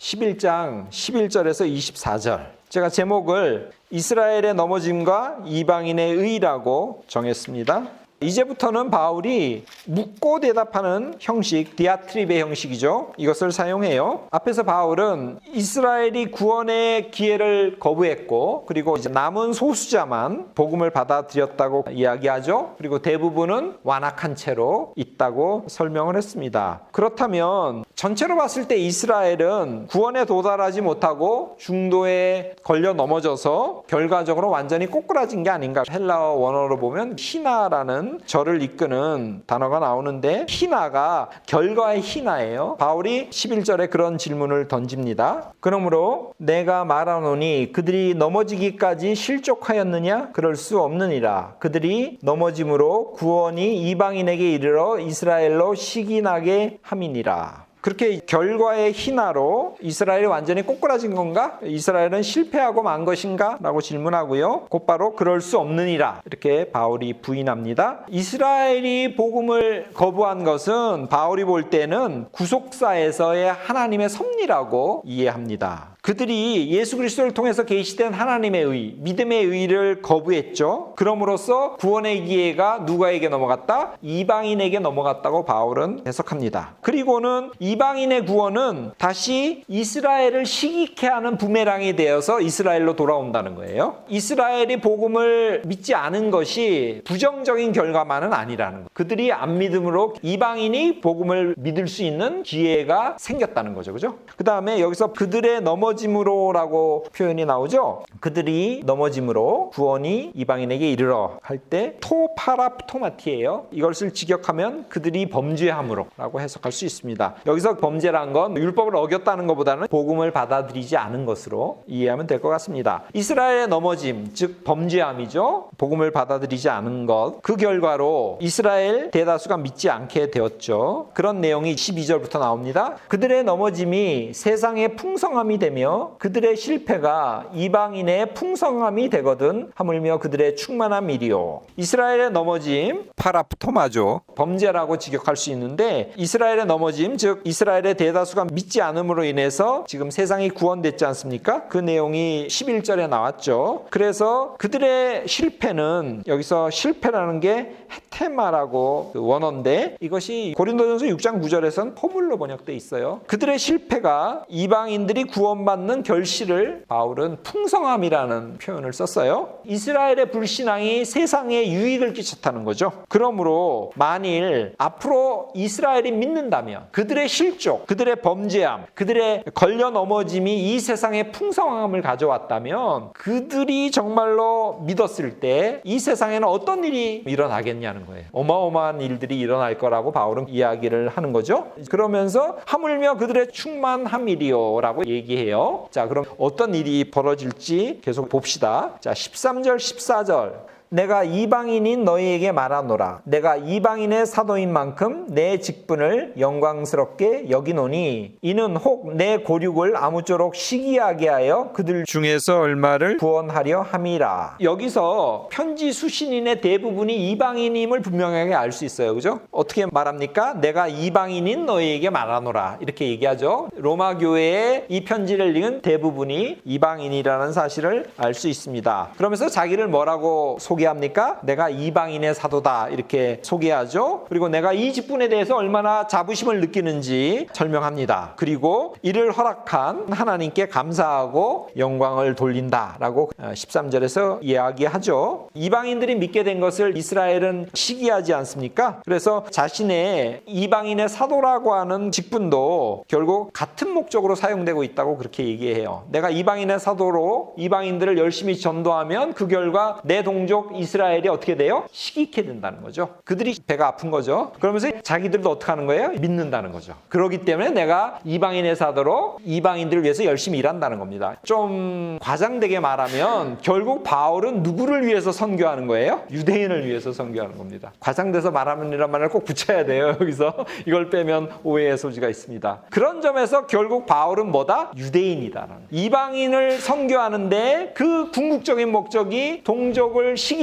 11장 11절에서 24절. 제가 제목을 이스라엘의 넘어짐과 이방인의 의라고 정했습니다. 이제부터는 바울이 묻고 대답하는 형식, 디아트리베 형식이죠. 이것을 사용해요. 앞에서 바울은 이스라엘이 구원의 기회를 거부했고, 그리고 이제 남은 소수자만 복음을 받아들였다고 이야기하죠. 그리고 대부분은 완악한 채로 있다고 설명을 했습니다. 그렇다면 전체로 봤을 때 이스라엘은 구원에 도달하지 못하고 중도에 걸려 넘어져서 결과적으로 완전히 꼬꾸라진 게 아닌가. 헬라어 원어로 보면 희나라는 저를 이끄는 단어가 나오는데, 희나가 결과의 희나예요. 바울이 11절에 그런 질문을 던집니다. 그러므로 내가 말하노니 그들이 넘어지기까지 실족하였느냐? 그럴 수 없느니라. 그들이 넘어짐으로 구원이 이방인에게 이르러 이스라엘로 시기나게 함이니라. 그렇게 결과의 희나로 이스라엘이 완전히 꼬꾸라진 건가? 이스라엘은 실패하고 만 것인가? 라고 질문하고요. 곧바로 그럴 수 없느니라. 이렇게 바울이 부인합니다. 이스라엘이 복음을 거부한 것은 바울이 볼 때는 구속사에서의 하나님의 섭리라고 이해합니다. 그들이 예수 그리스도를 통해서 계시된 하나님의 의, 믿음의 의를 거부했죠. 그럼으로써 구원의 기회가 누구에게 넘어갔다? 이방인에게 넘어갔다고 바울은 해석합니다. 그리고는 이방인의 구원은 다시 이스라엘을 시기케 하는 부메랑이 되어서 이스라엘로 돌아온다는 거예요. 이스라엘이 복음을 믿지 않은 것이 부정적인 결과만은 아니라는 거예요. 그들이 안 믿음으로 이방인이 복음을 믿을 수 있는 기회가 생겼다는 거죠. 그죠? 그 다음에 여기서 그들의 넘어짐으로라고 표현이 나오죠. 그들이 넘어짐으로 구원이 이방인에게 이르러 할 때 토파라토마티예요. 이것을 직역하면 그들이 범죄함으로 라고 해석할 수 있습니다. 여기서 범죄란 건 율법을 어겼다는 것보다는 복음을 받아들이지 않은 것으로 이해하면 될 것 같습니다. 이스라엘의 넘어짐, 즉 범죄함이죠. 복음을 받아들이지 않은 것. 그 결과로 이스라엘 대다수가 믿지 않게 되었죠. 그런 내용이 12절부터 나옵니다. 그들의 넘어짐이 세상의 풍성함이 되며 그들의 실패가 이방인의 풍성함이 되거든 하물며 그들의 충만함이리요. 이스라엘의 넘어짐, 파라프토마죠. 범죄라고 직역할 수 있는데, 이스라엘의 넘어짐, 즉 이스라엘의 대다수가 믿지 않음으로 인해서 지금 세상이 구원됐지 않습니까? 그 내용이 11절에 나왔죠. 그래서 그들의 실패는, 여기서 실패라는 게 헤테마라고 원어인데, 이것이 고린도전서 6장 9절에서는 허물로 번역돼 있어요. 그들의 실패가 이방인들이 구원받는 결실을 바울은 풍성함이라는 표현을 썼어요. 이스라엘의 불신앙이 세상에 유익을 끼쳤다는 거죠. 그러므로 만일 앞으로 이스라엘이 믿는다면 그들의 실족, 그들의 범죄함, 그들의 걸려 넘어짐이 이 세상에 풍성함을 가져왔다면 그들이 정말로 믿었을 때 이 세상에는 어떤 일이 일어나겠냐는 거예요. 어마어마한 일들이 일어날 거라고 바울은 이야기를 하는 거죠. 그러면서 하물며 그들의 충만함이리요 라고 얘기해요. 자, 그럼 어떤 일이 벌어질지 계속 봅시다. 자, 13절 14절. 내가 이방인인 너희에게 말하노라. 내가 이방인의 사도인 만큼 내 직분을 영광스럽게 여기노니 이는 혹 내 고륙을 아무쪼록 시기하게 하여 그들 중에서 얼마를 구원하려 함이라. 여기서 편지 수신인의 대부분이 이방인임을 분명하게 알 수 있어요. 그죠? 어떻게 말합니까? 내가 이방인인 너희에게 말하노라. 이렇게 얘기하죠. 로마 교회에 이 편지를 읽은 대부분이 이방인이라는 사실을 알 수 있습니다. 그러면서 자기를 뭐라고 소개합니까? 내가 이방인의 사도다 이렇게 소개하죠. 그리고 내가 이 직분에 대해서 얼마나 자부심을 느끼는지 설명합니다. 그리고 이를 허락한 하나님께 감사하고 영광을 돌린다라고 13절에서 이야기하죠. 이방인들이 믿게 된 것을 이스라엘은 시기하지 않습니까? 그래서 자신의 이방인의 사도라고 하는 직분도 결국 같은 목적으로 사용되고 있다고 그렇게 얘기해요. 내가 이방인의 사도로 이방인들을 열심히 전도하면 그 결과 내 동족 이스라엘이 어떻게 돼요? 시기케 된다는 거죠. 그들이 배가 아픈 거죠. 그러면서 자기들도 어떻게 하는 거예요? 믿는다는 거죠. 그렇기 때문에 내가 이방인의 사도로 이방인들을 위해서 열심히 일한다는 겁니다. 좀 과장되게 말하면 결국 바울은 누구를 위해서 선교하는 거예요? 유대인을 위해서 선교하는 겁니다. 과장돼서 말하면 이런 말을 꼭 붙여야 돼요. 여기서 이걸 빼면 오해의 소지가 있습니다. 그런 점에서 결국 바울은 뭐다? 유대인이다. 이방인을 선교하는데 그 궁극적인 목적이 동족을 시기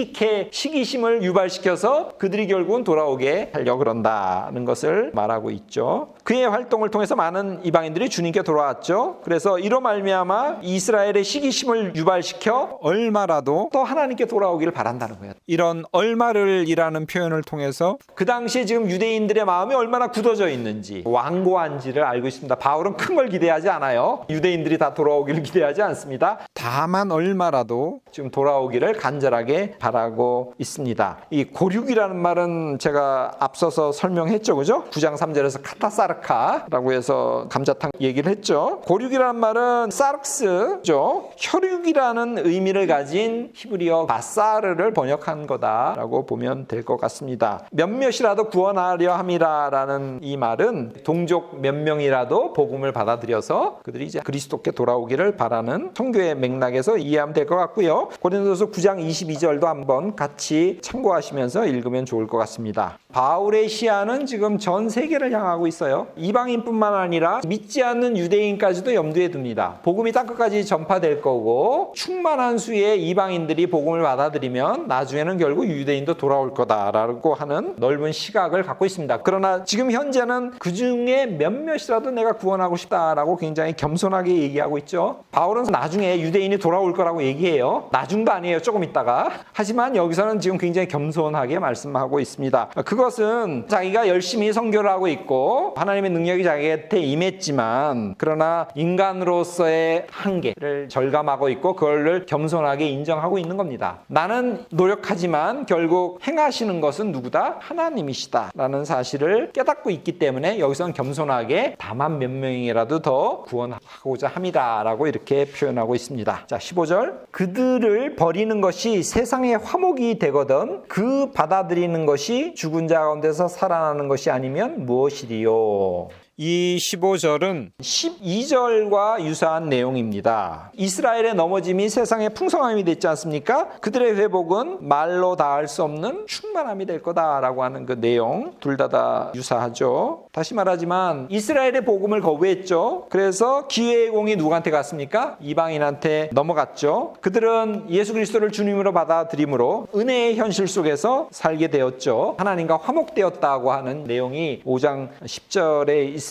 시기심을 유발시켜서 그들이 결국은 돌아오게 하려고 그런다는 것을 말하고 있죠. 그의 활동을 통해서 많은 이방인들이 주님께 돌아왔죠. 그래서 이로 말미암아 이스라엘의 시기심을 유발시켜 얼마라도 또 하나님께 돌아오기를 바란다는 거예요. 이런 얼마를이라는 표현을 통해서 그 당시에 지금 유대인들의 마음이 얼마나 굳어져 있는지, 완고한지를 알고 있습니다. 바울은 큰 걸 기대하지 않아요. 유대인들이 다 돌아오기를 기대하지 않습니다. 다만 얼마라도 지금 돌아오기를 간절하게 바라고 있습니다. 이 고륙이라는 말은 제가 앞서서 설명했죠, 그죠? 9장 3절에서 카타사르카라고 해서 감자탕 얘기를 했죠. 고륙이라는 말은 사르크스죠. 혈육이라는 의미를 가진 히브리어 바사르를 번역한 거다라고 보면 될 것 같습니다. 몇몇이라도 구원하려 함이라라는 이 말은 동족 몇 명이라도 복음을 받아들여서 그들이 이제 그리스도께 돌아오기를 바라는 선교의 맥락에서 이해하면 될 것 같고요. 고린도서 9장 22절도 한번 같이 참고하시면서 읽으면 좋을 것 같습니다. 바울의 시야는 지금 전 세계를 향하고 있어요. 이방인뿐만 아니라 믿지 않는 유대인까지도 염두에 둡니다. 복음이 땅끝까지 전파될 거고 충만한 수의 이방인들이 복음을 받아들이면 나중에는 결국 유대인도 돌아올 거다라고 하는 넓은 시각을 갖고 있습니다. 그러나 지금 현재는 그 중에 몇몇이라도 내가 구원하고 싶다라고 굉장히 겸손하게 얘기하고 있죠. 바울은 나중에 유대인이 돌아올 거라고 얘기해요. 나중도 아니에요. 조금 있다가. 하지만 여기서는 지금 굉장히 겸손하게 말씀하고 있습니다. 그것은 자기가 열심히 선교를 하고 있고 하나님의 능력이 자기한테 임했지만 그러나 인간으로서의 한계를 절감하고 있고 그걸 겸손하게 인정하고 있는 겁니다. 나는 노력하지만 결국 행하시는 것은 누구다? 하나님이시다라는 사실을 깨닫고 있기 때문에 여기서는 겸손하게 다만 몇 명이라도 더 구원하고자 함이다라고 이렇게 표현하고 있습니다. 자, 15절. 그들을 버리는 것이 세상의 화목이 되거든 그 받아들이는 것이 죽은 자 가운데서 살아나는 것이 아니면 무엇이리요? 이 15절은 12절과 유사한 내용입니다. 이스라엘의 넘어짐이 세상의 풍성함이 됐지 않습니까? 그들의 회복은 말로 닿을 수 없는 충만함이 될 거다라고 하는 그 내용 둘 다 유사하죠. 다시 말하지만 이스라엘의 복음을 거부했죠. 그래서 기회의 공이 누구한테 갔습니까? 이방인한테 넘어갔죠. 그들은 예수 그리스도를 주님으로 받아들임으로 은혜의 현실 속에서 살게 되었죠. 하나님과 화목되었다고 하는 내용이 5장 10절에 있습니다.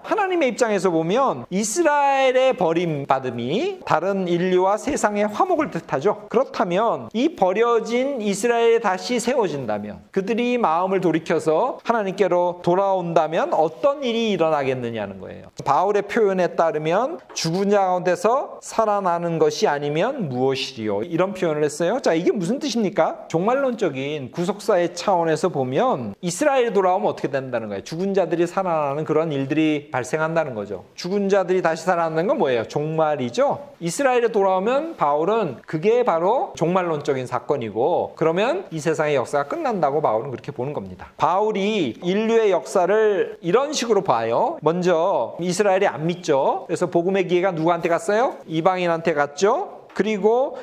하나님의 입장에서 보면 이스라엘의 버림받음이 다른 인류와 세상의 화목을 뜻하죠. 그렇다면 이 버려진 이스라엘이 다시 세워진다면 그들이 마음을 돌이켜서 하나님께로 돌아온다면 어떤 일이 일어나겠느냐는 거예요. 바울의 표현에 따르면 죽은 자 가운데서 살아나는 것이 아니면 무엇이리요? 이런 표현을 했어요. 자, 이게 무슨 뜻입니까? 종말론적인 구속사의 차원에서 보면 이스라엘이 돌아오면 어떻게 된다는 거예요? 죽은 자들이 살아나는 그런 일들이 발생한다는 거죠. 죽은 자들이 다시 살아나는 건 뭐예요? 종말이죠. 이스라엘에 돌아오면 바울은 그게 바로 종말론적인 사건이고 그러면 이 세상의 역사가 끝난다고 바울은 그렇게 보는 겁니다. 바울이 인류의 역사를 이런 식으로 봐요. 먼저 이스라엘이 안 믿죠. 그래서 복음의 기회가 누구한테 갔어요? 이방인한테 갔죠. 그리고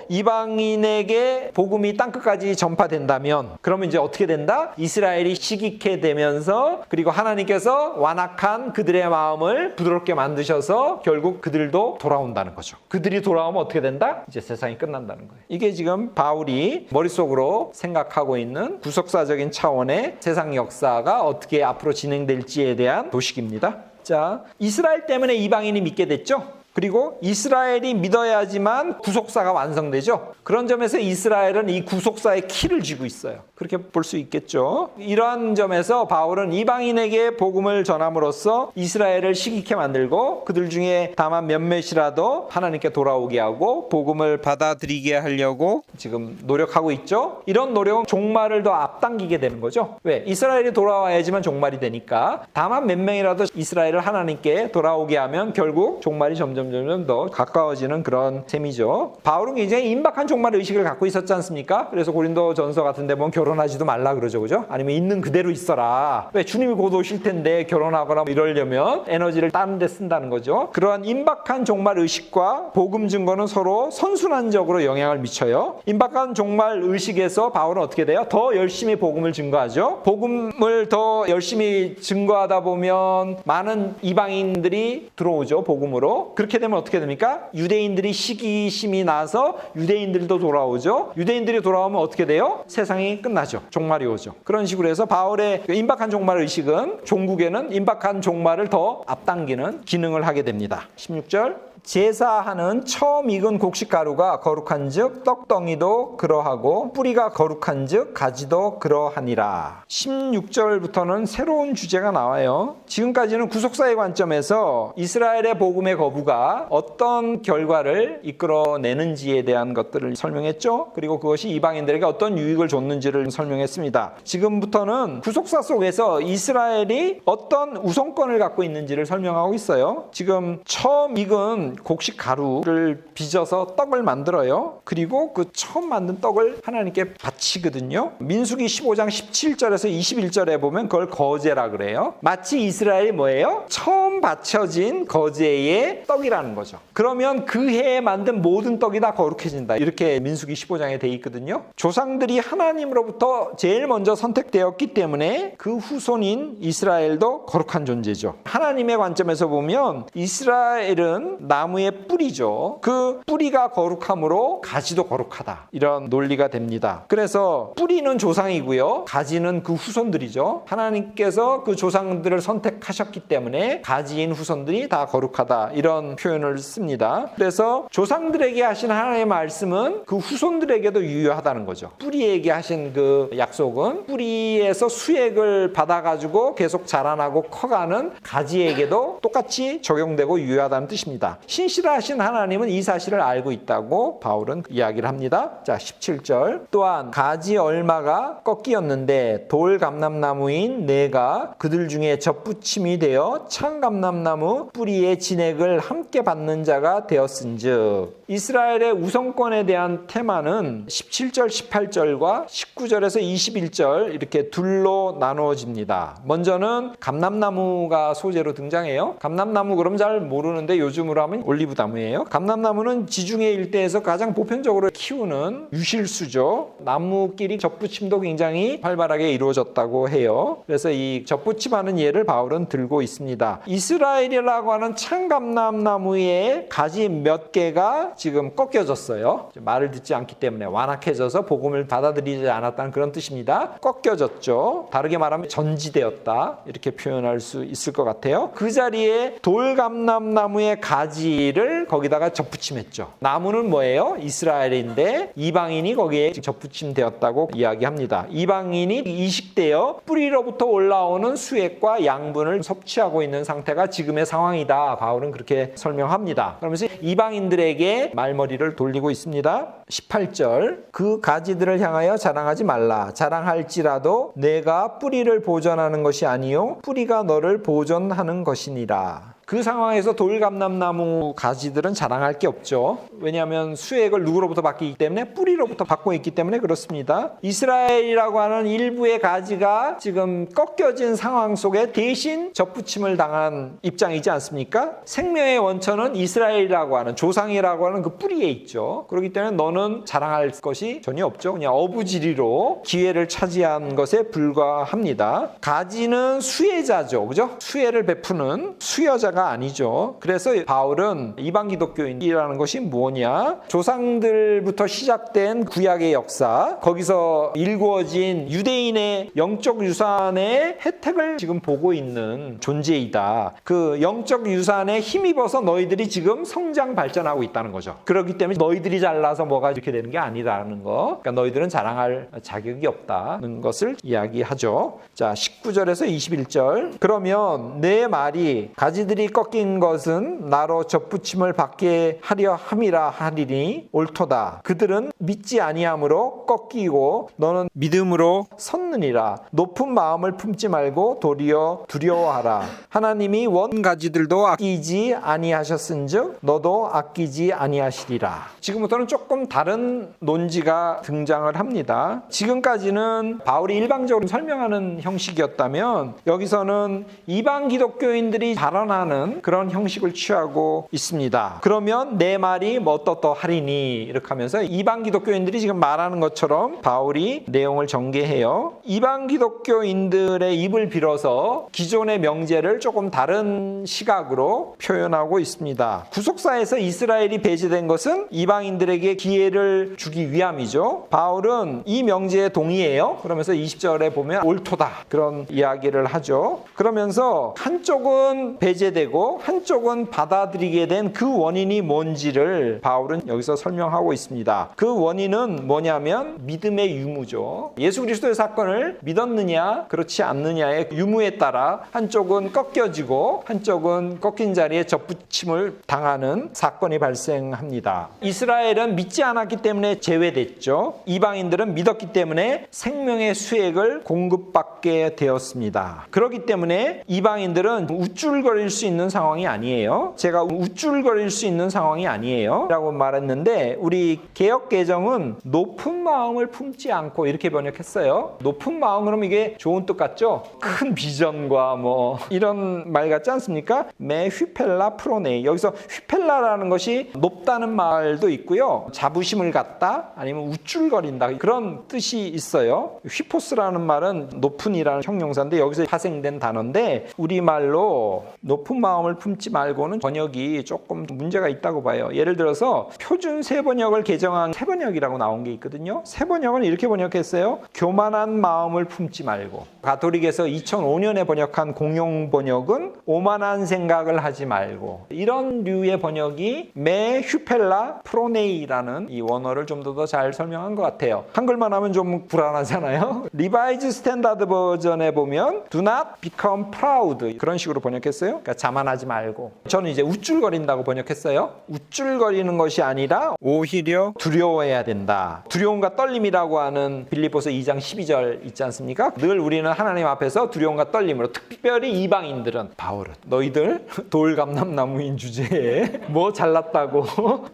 이방인에게 복음이 땅끝까지 전파된다면 그러면 이제 어떻게 된다? 이스라엘이 시기케 되면서 그리고 하나님께서 완악한 그들의 마음을 부드럽게 만드셔서 결국 그들도 돌아온다는 거죠. 그들이 돌아오면 어떻게 된다? 이제 세상이 끝난다는 거예요. 이게 지금 바울이 머릿속으로 생각하고 있는 구속사적인 차원의 세상 역사가 어떻게 앞으로 진행될지에 대한 도식입니다. 자, 이스라엘 때문에 이방인이 믿게 됐죠? 그리고 이스라엘이 믿어야지만 구속사가 완성되죠. 그런 점에서 이스라엘은 이 구속사의 키를 쥐고 있어요. 그렇게 볼 수 있겠죠. 이러한 점에서 바울은 이방인에게 복음을 전함으로써 이스라엘을 시기케 만들고 그들 중에 다만 몇몇이라도 하나님께 돌아오게 하고 복음을 받아들이게 하려고 지금 노력하고 있죠. 이런 노력은 종말을 더 앞당기게 되는 거죠. 왜? 이스라엘이 돌아와야지만 종말이 되니까 다만 몇 명이라도 이스라엘을 하나님께 돌아오게 하면 결국 종말이 점점 더 가까워지는 그런 셈이죠. 바울은 굉장히 임박한 종말 의식을 갖고 있었지 않습니까? 그래서 고린도전서 같은 데 보면 결혼하지도 말라 그러죠. 그죠? 아니면 있는 그대로 있어라. 왜? 주님이 곧 오실 텐데 결혼하거나 이러려면 에너지를 다른 데 쓴다는 거죠. 그러한 임박한 종말 의식과 복음 증거는 서로 선순환적으로 영향을 미쳐요. 임박한 종말 의식에서 바울은 어떻게 돼요? 더 열심히 복음을 증거하죠. 복음을 더 열심히 증거하다 보면 많은 이방인들이 들어오죠. 복음으로. 그렇게 그렇게 되면 어떻게 됩니까? 유대인들이 시기심이 나서 유대인들도 돌아오죠. 유대인들이 돌아오면 어떻게 돼요? 세상이 끝나죠. 종말이 오죠. 그런 식으로 해서 바울의 임박한 종말 의식은 종국에는 임박한 종말을 더 앞당기는 기능을 하게 됩니다. 16절. 제사하는 처음 익은 곡식가루가 거룩한즉 떡덩이도 그러하고 뿌리가 거룩한즉 가지도 그러하니라. 16절부터는 새로운 주제가 나와요. 지금까지는 구속사의 관점에서 이스라엘의 복음의 거부가 어떤 결과를 이끌어내는지에 대한 것들을 설명했죠. 그리고 그것이 이방인들에게 어떤 유익을 줬는지를 설명했습니다. 지금부터는 구속사 속에서 이스라엘이 어떤 우선권을 갖고 있는지를 설명하고 있어요. 지금 처음 익은 곡식 가루를 빚어서 떡을 만들어요. 그리고 그 처음 만든 떡을 하나님께 바치거든요. 민수기 15장 17절에서 21절에 보면 그걸 거제라 그래요. 마치 이스라엘이 뭐예요? 처음 바쳐진 거제의 떡이라는 거죠. 그러면 그 해에 만든 모든 떡이 다 거룩해진다. 이렇게 민수기 15장에 돼 있거든요. 조상들이 하나님으로부터 제일 먼저 선택되었기 때문에 그 후손인 이스라엘도 거룩한 존재죠. 하나님의 관점에서 보면 이스라엘은 나무의 뿌리죠. 그 뿌리가 거룩함으로 가지도 거룩하다. 이런 논리가 됩니다. 그래서 뿌리는 조상이고요. 가지는 그 후손들이죠. 하나님께서 그 조상들을 선택하셨기 때문에 가지인 후손들이 다 거룩하다. 이런 표현을 씁니다. 그래서 조상들에게 하신 하나님의 말씀은 그 후손들에게도 유효하다는 거죠. 뿌리에게 하신 그 약속은 뿌리에서 수액을 받아가지고 계속 자라나고 커가는 가지에게도 똑같이 적용되고 유효하다는 뜻입니다. 신실하신 하나님은 이 사실을 알고 있다고 바울은 이야기를 합니다. 자, 17절. 또한 가지 얼마가 꺾이었는데 돌감람나무인 내가 그들 중에 접붙임이 되어 창감람나무 뿌리의 진액을 함께 받는 자가 되었은즉. 이스라엘의 우선권에 대한 테마는 17절, 18절과 19절에서 21절 이렇게 둘로 나누어집니다. 먼저는 감람나무가 소재로 등장해요. 감람나무 그럼 잘 모르는데 요즘으로 하면 올리브나무예요. 감람나무는 지중해 일대에서 가장 보편적으로 키우는 유실수죠. 나무끼리 접붙임도 굉장히 활발하게 이루어졌다고 해요. 그래서 이 접붙임하는 예를 바울은 들고 있습니다. 이스라엘이라고 하는 창감람나무의 가지 몇 개가 지금 꺾여졌어요. 말을 듣지 않기 때문에 완악해져서 복음을 받아들이지 않았다는 그런 뜻입니다. 꺾여졌죠. 다르게 말하면 전지되었다. 이렇게 표현할 수 있을 것 같아요. 그 자리에 돌감람나무의 가지를 거기다가 접붙임했죠. 나무는 뭐예요? 이스라엘인데 이방인이 거기에 접붙임되었다고 이야기합니다. 이방인이 이식되어 뿌리로부터 올라오는 수액과 양분을 섭취하고 있는 상태가 지금의 상황이다. 바울은 그렇게 설명합니다. 그러면서 이방인들에게 말머리를 돌리고 있습니다. 18절. 그 가지들을 향하여 자랑하지 말라. 자랑할지라도 내가 뿌리를 보존하는 것이 아니요 뿌리가 너를 보존하는 것이니라. 그 상황에서 돌감람나무 가지들은 자랑할 게 없죠. 왜냐하면 수액을 누구로부터 받기 때문에 뿌리로부터 받고 있기 때문에 그렇습니다. 이스라엘이라고 하는 일부의 가지가 지금 꺾여진 상황 속에 대신 접붙임을 당한 입장이지 않습니까? 생명의 원천은 이스라엘이라고 하는 조상이라고 하는 그 뿌리에 있죠. 그렇기 때문에 너는 자랑할 것이 전혀 없죠. 그냥 어부지리로 기회를 차지한 것에 불과합니다. 가지는 수혜자죠. 그죠? 수혜를 베푸는 수여자가 아니죠. 그래서 바울은 이방 기독교인이라는 것이 뭐냐? 조상들부터 시작된 구약의 역사, 거기서 일구어진 유대인의 영적 유산의 혜택을 지금 보고 있는 존재이다. 그 영적 유산에 힘입어서 너희들이 지금 성장 발전하고 있다는 거죠. 그렇기 때문에 너희들이 잘나서 뭐가 이렇게 되는 게 아니라는 거. 그러니까 너희들은 자랑할 자격이 없다는 것을 이야기하죠. 자, 19절에서 21절. 그러면 내 말이 가지들이 꺾인 것은 나로 접붙임을 받게 하려 함이라 하리니 옳도다. 그들은 믿지 아니함으로 꺾이고 너는 믿음으로 섰느니라. 높은 마음을 품지 말고 도리어 두려워하라. 하나님이 원 가지들도 아끼지 아니하셨은즉 너도 아끼지 아니하시리라. 지금부터는 조금 다른 논지가 등장을 합니다. 지금까지는 바울이 일방적으로 설명하는 형식이었다면 여기서는 이방 기독교인들이 발언하는 하는 그런 형식을 취하고 있습니다. 그러면 내 말이 뭐 어떠하리니 이렇게 하면서 이방 기독교인들이 지금 말하는 것처럼 바울이 내용을 전개해요. 이방 기독교인들의 입을 빌어서 기존의 명제를 조금 다른 시각으로 표현하고 있습니다. 구속사에서 이스라엘이 배제된 것은 이방인들에게 기회를 주기 위함이죠. 바울은 이 명제에 동의해요. 그러면서 20절에 보면 옳도다 그런 이야기를 하죠. 그러면서 한쪽은 배제되고 한쪽은 받아들이게 된 그 원인이 뭔지를 바울은 여기서 설명하고 있습니다. 그 원인은 뭐냐면 믿음의 유무죠. 예수 그리스도의 사건을 믿었느냐 그렇지 않느냐의 유무에 따라 한쪽은 꺾여지고 한쪽은 꺾인 자리에 접붙임을 당하는 사건이 발생합니다. 이스라엘은 믿지 않았기 때문에 제외됐죠. 이방인들은 믿었기 때문에 생명의 수액을 공급받게 되었습니다. 그렇기 때문에 이방인들은 우쭐거릴 수 있는 상황이 아니에요. 제가 우쭐거릴 수 있는 상황이 아니에요 라고 말했는데 우리 개역개정은 높은 마음을 품지 않고 이렇게 번역했어요. 높은 마음 그러면 이게 좋은 뜻 같죠? 큰 비전과 뭐 이런 말 같지 않습니까? 메 휘펠라 프로네이. 여기서 휘펠라라는 것이 높다는 말도 있고요. 자부심을 갖다 아니면 우쭐거린다 그런 뜻이 있어요. 휘포스라는 말은 높은이라는 형용사인데 여기서 파생된 단어인데 우리말로 높은 마음을 품지 말고는 번역이 조금 문제가 있다고 봐요. 예를 들어서 표준 세번역을 개정한 세번역이라고 나온 게 있거든요. 세번역은 이렇게 번역했어요. 교만한 마음을 품지 말고. 가톨릭에서 2005년에 번역한 공용 번역은 오만한 생각을 하지 말고. 이런 류의 번역이 메 휴펠라 프로네이라는 이 원어를 좀 더 잘 설명한 것 같아요. 한글만 하면 좀 불안하잖아요. 리바이즈 스탠다드 버전에 보면 Do not become proud 그런 식으로 번역했어요. 그러니까 자만하지 말고. 저는 이제 우쭐거린다고 번역했어요. 우쭐거리는 것이 아니라 오히려 두려워해야 된다. 두려움과 떨림이라고 하는 빌립보서 2장 12절 있지 않습니까? 늘 우리는 하나님 앞에서 두려움과 떨림으로 특별히 이방인들은 바울은 너희들 돌감람나무인 주제에 뭐 잘났다고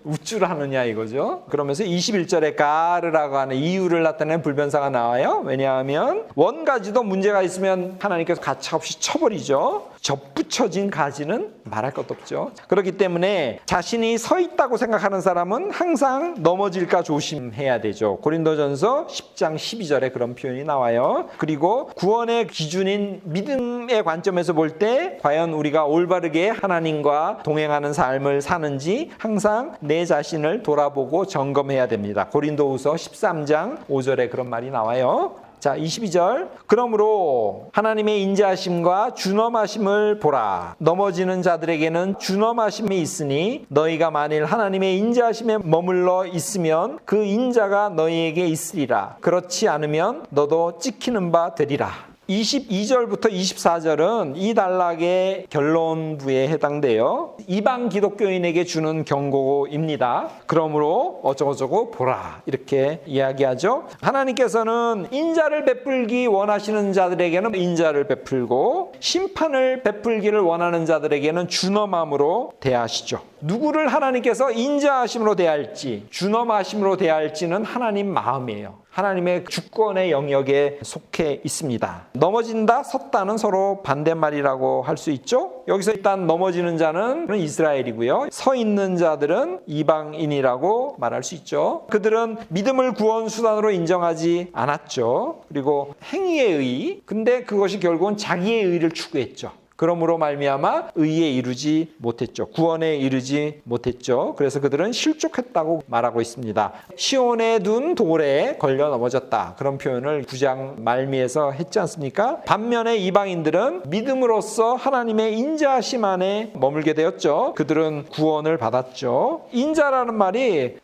우쭐하느냐 이거죠. 그러면서 21절에 가르라고 하는 이유를 나타내는 불변사가 나와요. 왜냐하면 원가지도 문제가 있으면 하나님께서 가차없이 쳐버리죠. 접붙여진 가지는 말할 것도 없죠. 그렇기 때문에 자신이 서 있다고 생각하는 사람은 항상 넘어질까 조심해야 되죠. 고린도전서 10장 12절에 그런 표현이 나와요. 그리고 구원의 기준인 믿음의 관점에서 볼 때 과연 우리가 올바르게 하나님과 동행하는 삶을 사는지 항상 내 자신을 돌아보고 점검해야 됩니다. 고린도후서 13장 5절에 그런 말이 나와요. 자, 22절. 그러므로 하나님의 인자하심과 준엄하심을 보라. 넘어지는 자들에게는 준엄하심이 있으니 너희가 만일 하나님의 인자하심에 머물러 있으면 그 인자가 너희에게 있으리라. 그렇지 않으면 너도 찍히는 바 되리라. 22절부터 24절은 이 단락의 결론부에 해당돼요. 이방 기독교인에게 주는 경고입니다. 그러므로 어쩌고저쩌고 보라 이렇게 이야기하죠. 하나님께서는 인자를 베풀기 원하시는 자들에게는 인자를 베풀고 심판을 베풀기를 원하는 자들에게는 준엄함으로 대하시죠. 누구를 하나님께서 인자하심으로 대할지 준엄하심으로 대할지는 하나님 마음이에요. 하나님의 주권의 영역에 속해 있습니다. 넘어진다, 섰다는 서로 반대말이라고 할 수 있죠. 여기서 일단 넘어지는 자는 이스라엘이고요. 서 있는 자들은 이방인이라고 말할 수 있죠. 그들은 믿음을 구원 수단으로 인정하지 않았죠. 그리고 행위의 의, 근데 그것이 결국은 자기의 의를 추구했죠. 그러므로 말미암아 의에 이르지 못했죠. 구원에 이르지 못했죠. 그래서 그들은 실족했다고 말하고 있습니다. 시온에 둔 돌에 걸려 넘어졌다. 그런 표현을 9장 말미에서 했지 않습니까? 반면에 이방인들은 믿음으로써 하나님의 인자하심 안에 머물게 되었죠. 그들은 구원을 받았죠. 인자라는 말이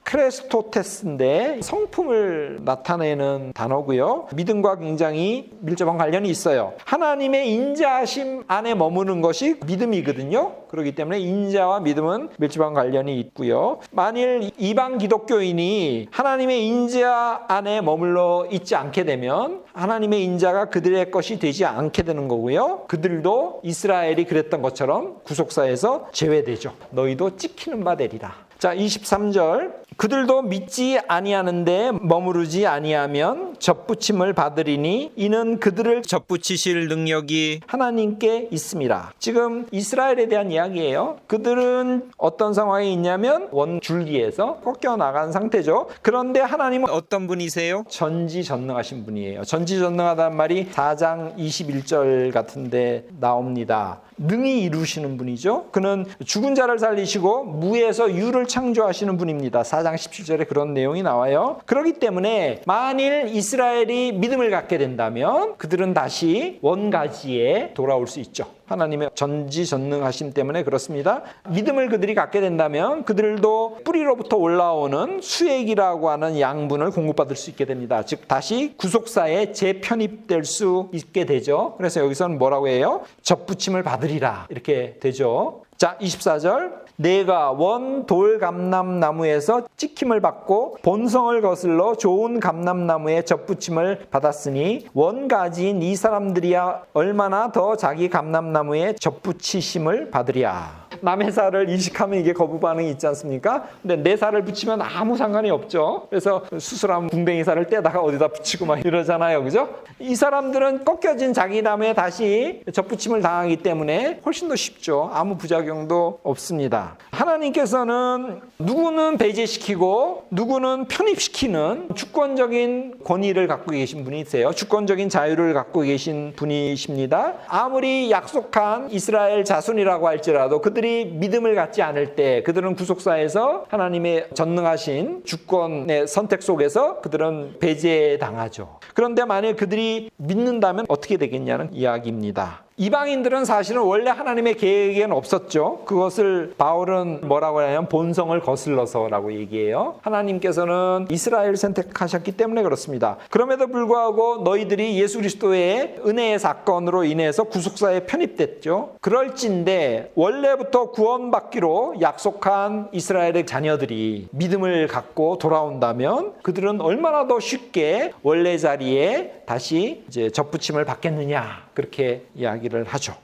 크레스토테스인데 성품을 나타내는 단어고요. 믿음과 굉장히 밀접한 관련이 있어요. 하나님의 인자하심 안에 머무는 것이 믿음이거든요. 그렇기 때문에 인자와 믿음은 밀접한 관련이 있고요. 만일 이방 기독교인이 하나님의 인자 안에 머물러 있지 않게 되면 하나님의 인자가 그들의 것이 되지 않게 되는 거고요. 그들도 이스라엘이 그랬던 것처럼 구속사에서 제외되죠. 너희도 찍히는 바 되리라. 자, 23절. 그들도 믿지 아니하는데 머무르지 아니하면 접붙임을 받으리니 이는 그들을 접붙이실 능력이 하나님께 있습니다. 지금 이스라엘에 대한 이야기예요. 그들은 어떤 상황에 있냐면 원줄기에서 꺾여 나간 상태죠. 그런데 하나님은 어떤 분이세요? 전지전능하신 분이에요. 전지전능하다는 말이 4장 21절 같은데 나옵니다. 능히 이루시는 분이죠. 그는 죽은 자를 살리시고 무에서 유를 창조하시는 분입니다. 4장 17절에 그런 내용이 나와요. 그렇기 때문에 만일 이스라엘이 믿음을 갖게 된다면 그들은 다시 원가지에 돌아올 수 있죠. 하나님의 전지전능하심 때문에 그렇습니다. 믿음을 그들이 갖게 된다면 그들도 뿌리로부터 올라오는 수액이라고 하는 양분을 공급받을 수 있게 됩니다. 즉 다시 구속사에 재편입될 수 있게 되죠. 그래서 여기서는 뭐라고 해요? 접붙임을 받으리라 이렇게 되죠. 자, 24절. 내가 원 돌 감람나무에서 찍힘을 받고 본성을 거슬러 좋은 감람나무에 접붙임을 받았으니 원가지인 이 사람들이야 얼마나 더 자기 감람나무에 접붙이심을 받으랴. 남의 살을 이식하면 이게 거부 반응이 있지 않습니까? 근데 내 살을 붙이면 아무 상관이 없죠. 그래서 수술하면 궁뎅이 살을 떼다가 어디다 붙이고 막 이러잖아요. 그죠? 이 사람들은 꺾여진 자기 나무에 다시 접붙임을 당하기 때문에 훨씬 더 쉽죠. 아무 부작용도 없습니다. 하나님께서는 누구는 배제시키고 누구는 편입시키는 주권적인 권위를 갖고 계신 분이세요. 주권적인 자유를 갖고 계신 분이십니다. 아무리 약속한 이스라엘 자손이라고 할지라도 그들이 믿음을 갖지 않을 때 그들은 구속사에서 하나님의 전능하신 주권의 선택 속에서 그들은 배제당하죠. 그런데 만약 그들이 믿는다면 어떻게 되겠냐는 이야기입니다. 이방인들은 사실은 원래 하나님의 계획에는 없었죠. 그것을 바울은 뭐라고 하냐면 본성을 거슬러서라고 얘기해요. 하나님께서는 이스라엘을 선택하셨기 때문에 그렇습니다. 그럼에도 불구하고 너희들이 예수 그리스도의 은혜의 사건으로 인해서 구속사에 편입됐죠. 그럴진데 원래부터 구원받기로 약속한 이스라엘의 자녀들이 믿음을 갖고 돌아온다면 그들은 얼마나 더 쉽게 원래 자리에 다시 이제 접붙임을 받겠느냐 그렇게 이야기를 하죠.